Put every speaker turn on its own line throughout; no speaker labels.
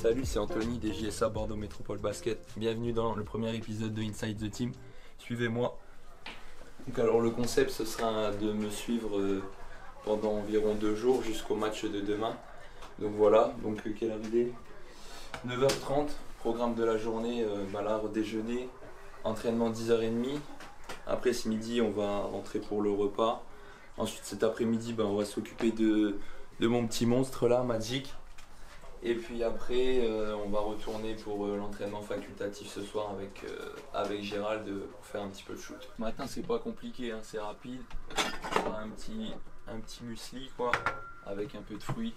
Salut, c'est Anthony des JSA Bordeaux Métropole Basket. Bienvenue dans le premier épisode de Inside the Team. Suivez-moi. Donc alors le concept ce sera de me suivre pendant environ 2 jours jusqu'au match de demain. Donc voilà, donc quelle heure il est 9h30, programme de la journée, là, déjeuner, entraînement 10h30. Après ce midi on va rentrer pour le repas. Ensuite cet après-midi on va s'occuper de mon petit monstre là, Magic. Et puis après on va retourner pour l'entraînement facultatif ce soir avec Gérald pour faire un petit peu de shoot. Le matin c'est pas compliqué, hein, c'est rapide. Un petit muesli quoi, avec un peu de fruits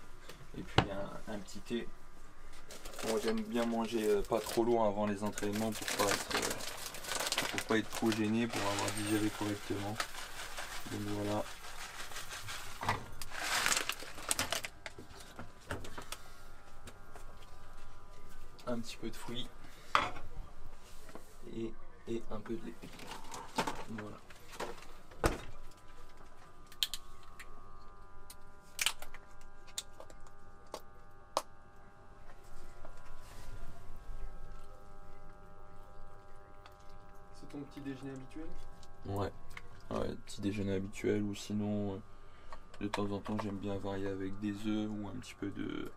et puis un petit thé. Bon, j'aime bien manger pas trop lourd avant les entraînements pour pas être trop gêné, pour avoir digéré correctement. Donc voilà. Un petit peu de fruits et un peu de lait. Voilà.
C'est ton petit déjeuner habituel?
Ouais, petit déjeuner habituel, ou sinon de temps en temps j'aime bien varier avec des œufs ou un petit peu de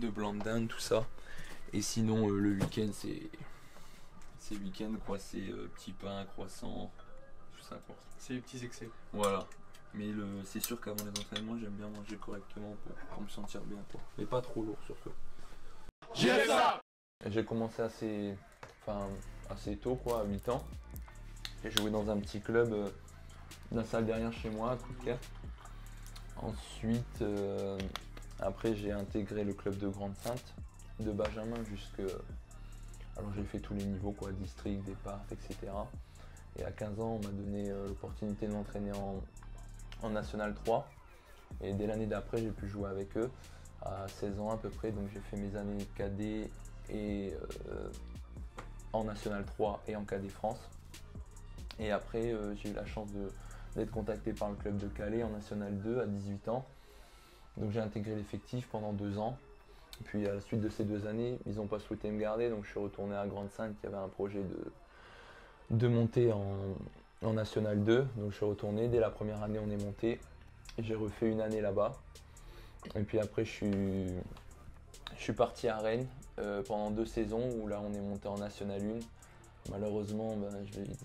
blanc de dinde, tout ça. Et sinon le week-end c'est week-end quoi, c'est petit pain, croissant, tout ça quoi.
C'est les petits excès.
Voilà. Mais c'est sûr qu'avant les entraînements j'aime bien manger correctement pour me sentir bien quoi. Mais pas trop lourd surtout. J'ai commencé assez tôt quoi, à 8 ans. J'ai joué dans un petit club la salle derrière chez moi, à Coudekerque. Ensuite après j'ai intégré le club de Grande-Sainte, de Benjamin jusque... Alors j'ai fait tous les niveaux quoi, district, départ, etc. Et à 15 ans on m'a donné l'opportunité de m'entraîner en National 3. Et dès l'année d'après j'ai pu jouer avec eux, à 16 ans à peu près. Donc j'ai fait mes années cadet et en National 3 et en cadet France. Et après j'ai eu la chance d'être contacté par le club de Calais en National 2 à 18 ans. Donc j'ai intégré l'effectif pendant 2 ans. Puis à la suite de ces 2 années, ils n'ont pas souhaité me garder, donc je suis retourné à Grande-Sainte qui avait un projet de monter en National 2. Donc je suis retourné, dès la première année on est monté. J'ai refait une année là-bas. Et puis après je suis parti à Rennes pendant 2 saisons où là on est monté en National 1. Malheureusement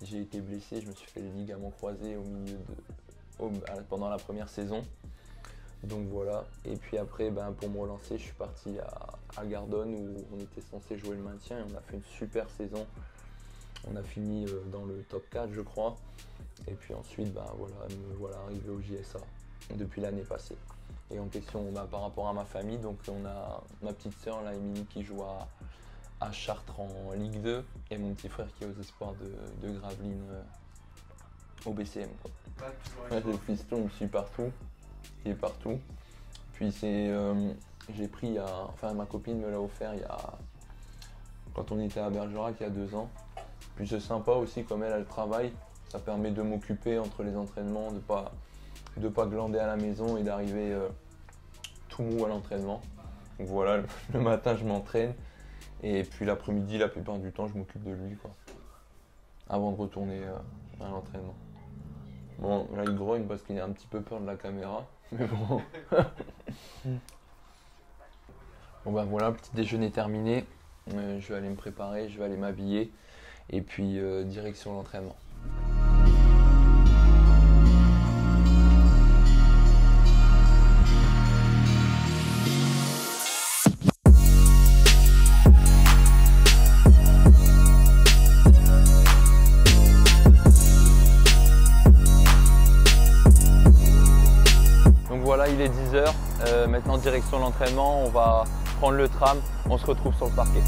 j'ai été blessé, je me suis fait les ligaments croisés pendant la première saison. Donc voilà, et puis après pour me relancer je suis parti à Gardone où on était censé jouer le maintien et on a fait une super saison. On a fini dans le top 4 je crois. Et puis ensuite me voilà arrivé au JSA depuis l'année passée. Et en question par rapport à ma famille, donc on a ma petite sœur là, Émilie, qui joue à Chartres en Ligue 2 et mon petit frère qui est aux espoirs de Gravelines au BCM quoi. Le piston, je suis partout. Il est partout. Puis j'ai pris, ma copine me l'a offert quand on était à Bergerac il y a 2 ans. Puis c'est sympa aussi comme elle travaille, ça permet de m'occuper entre les entraînements, de pas glander à la maison et d'arriver tout mou à l'entraînement. Donc voilà, le matin je m'entraîne et puis l'après-midi la plupart du temps je m'occupe de lui quoi, avant de retourner à l'entraînement. Bon, là il grogne parce qu'il a un petit peu peur de la caméra, mais bon. Bon voilà, petit déjeuner terminé. Je vais aller me préparer, je vais aller m'habiller et puis direction l'entraînement. Voilà, il est 10h, maintenant direction l'entraînement, on va prendre le tram, on se retrouve sur le parquet.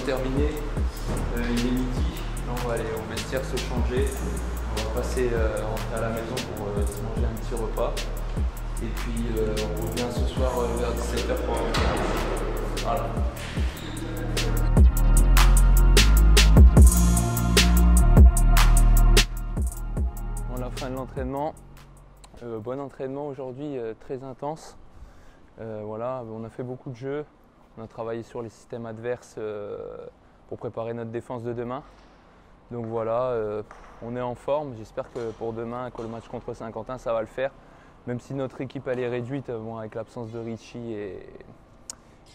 terminé. Il est midi. Là, on va aller au vestiaire se changer. On va passer rentrer à la maison pour se manger un petit repas. Et puis on revient ce soir vers 17h pour un. Voilà. On a la fin de l'entraînement. Bon entraînement aujourd'hui, très intense. Voilà, on a fait beaucoup de jeux. On a travaillé sur les systèmes adverses pour préparer notre défense de demain. Donc voilà, on est en forme. J'espère que pour demain, que le match contre Saint-Quentin, ça va le faire. Même si notre équipe elle est réduite, bon, avec l'absence de Richie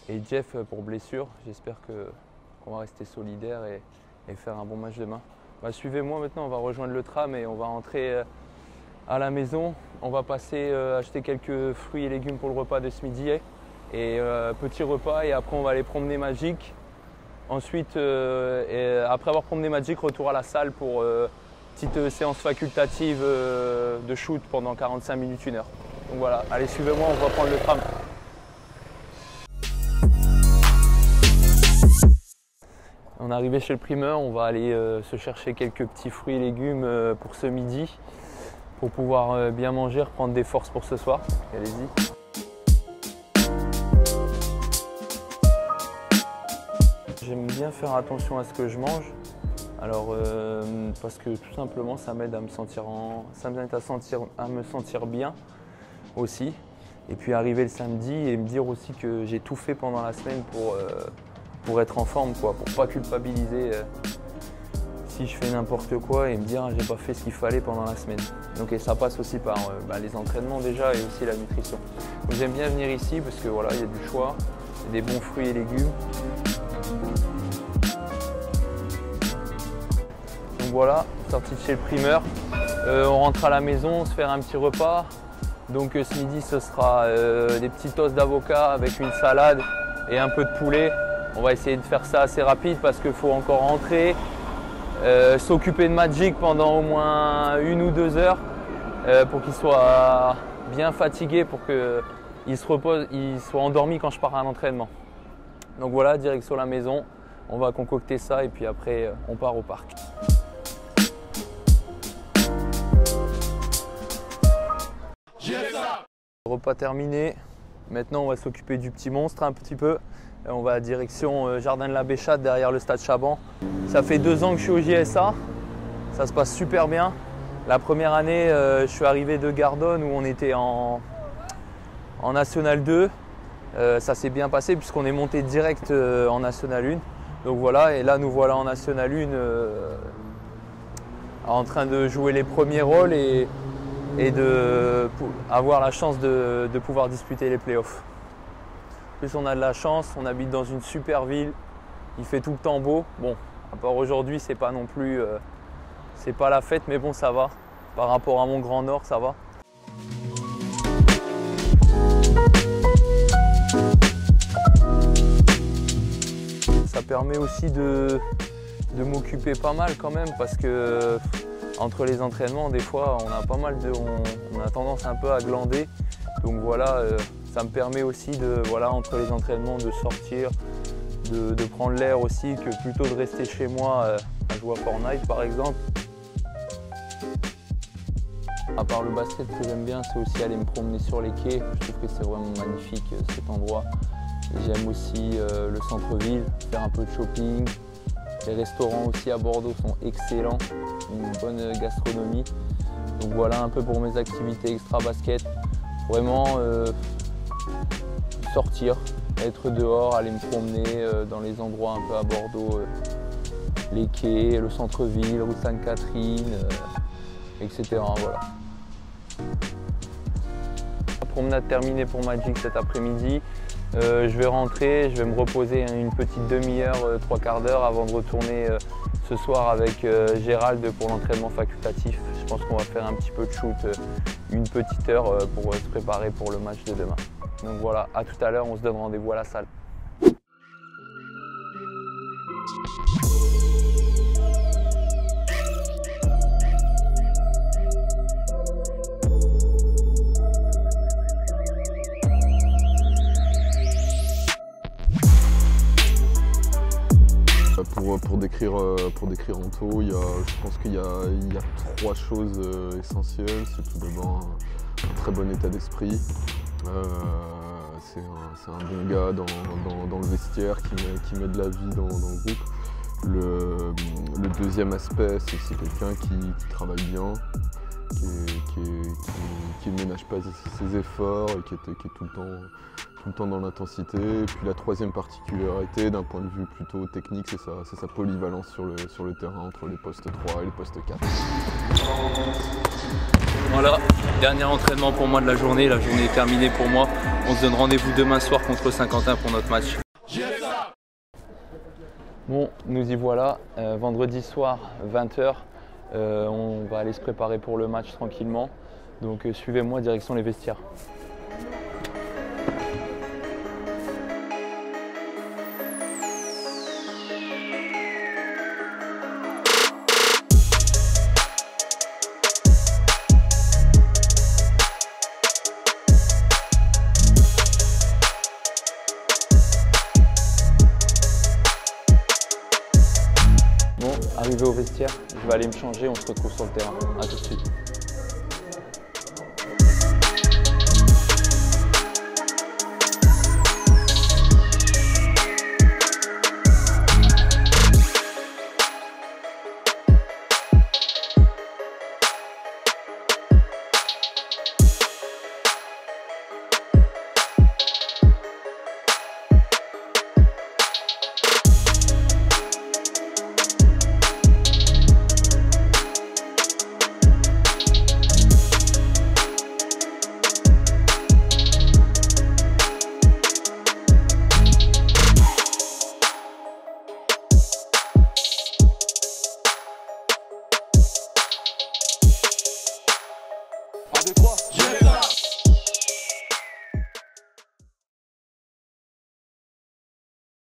et Jeff pour blessure, j'espère qu'on va rester solidaire et faire un bon match demain. Bah, suivez-moi maintenant, on va rejoindre le tram et on va rentrer à la maison. On va passer acheter quelques fruits et légumes pour le repas de ce midi. Et petit repas et après on va aller promener Magic. Ensuite, après avoir promené Magic, retour à la salle pour petite séance facultative de shoot pendant 45 minutes, 1 heure. Donc voilà, allez suivez-moi, on va prendre le tram. On est arrivé chez le primeur, on va aller se chercher quelques petits fruits et légumes pour ce midi pour pouvoir bien manger, reprendre des forces pour ce soir. Allez-y. J'aime bien faire attention à ce que je mange, alors parce que tout simplement ça m'aide à me sentir bien aussi. Et puis arriver le samedi et me dire aussi que j'ai tout fait pendant la semaine pour être en forme, quoi, pour pas culpabiliser si je fais n'importe quoi et me dire j'ai pas fait ce qu'il fallait pendant la semaine. Donc et ça passe aussi par les entraînements déjà et aussi la nutrition. Donc j'aime bien venir ici parce que voilà, il y a du choix, il y a des bons fruits et légumes. Donc voilà, sorti de chez le primeur, on rentre à la maison, se faire un petit repas. Donc ce midi ce sera des petits toasts d'avocat avec une salade et un peu de poulet. On va essayer de faire ça assez rapide parce qu'il faut encore rentrer, s'occuper de Magic pendant au moins 1 ou 2 heures pour qu'il soit bien fatigué, pour qu'il se repose, il soit endormi quand je pars à l'entraînement. Donc voilà, direction la maison, on va concocter ça et puis après on part au parc. Repas terminé, maintenant on va s'occuper du petit monstre un petit peu. On va direction Jardin de la Béchade derrière le stade Chaban. Ça fait 2 ans que je suis au JSA, ça se passe super bien. La première année, je suis arrivé de Gardonne où on était en National 2. Ça s'est bien passé puisqu'on est monté direct en National 1. Donc voilà, et là nous voilà en National 1 en train de jouer les premiers rôles et avoir la chance de pouvoir disputer les playoffs. En plus on a de la chance, on habite dans une super ville, il fait tout le temps beau. Bon, à part aujourd'hui c'est pas non plus, c'est pas la fête mais bon ça va. Par rapport à mon Grand Nord ça va. Ça permet aussi de m'occuper pas mal quand même parce que entre les entraînements, des fois, on a tendance un peu à glander. Donc voilà, ça me permet aussi entre les entraînements de sortir, de prendre l'air aussi, que plutôt de rester chez moi à jouer à Fortnite par exemple. À part le basket, ce que j'aime bien, c'est aussi aller me promener sur les quais. Je trouve que c'est vraiment magnifique cet endroit. J'aime aussi le centre-ville, faire un peu de shopping. Les restaurants aussi à Bordeaux sont excellents, une bonne gastronomie. Donc voilà un peu pour mes activités extra basket. Vraiment sortir, être dehors, aller me promener dans les endroits un peu à Bordeaux, les quais, le centre-ville, route Sainte-Catherine, etc. Voilà. La promenade terminée pour Magic cet après-midi. Je vais rentrer, je vais me reposer une petite demi-heure, 3/4 d'heure avant de retourner ce soir avec Gérald pour l'entraînement facultatif. Je pense qu'on va faire un petit peu de shoot, une petite heure pour se préparer pour le match de demain. Donc voilà, à tout à l'heure, on se donne rendez-vous à la salle.
Pour décrire Anto, je pense qu'il y a 3 choses essentielles. C'est tout d'abord un très bon état d'esprit. C'est un bon gars dans le vestiaire qui met de la vie dans le groupe. Le deuxième aspect, c'est quelqu'un qui travaille bien, qui ne ménage pas ses efforts et qui est tout le temps dans l'intensité. Et puis la troisième particularité, d'un point de vue plutôt technique, c'est sa polyvalence sur le terrain entre les postes 3 et les postes 4.
Voilà, dernier entraînement pour moi de la journée est terminée pour moi. On se donne rendez-vous demain soir contre Saint-Quentin pour notre match.
Bon, nous y voilà, vendredi soir, 20 h. On va aller se préparer pour le match tranquillement. Donc suivez-moi, direction les vestiaires. Bon, arrivé au vestiaire, je vais aller me changer, on se retrouve sur le terrain. A tout de suite. Un, deux, trois.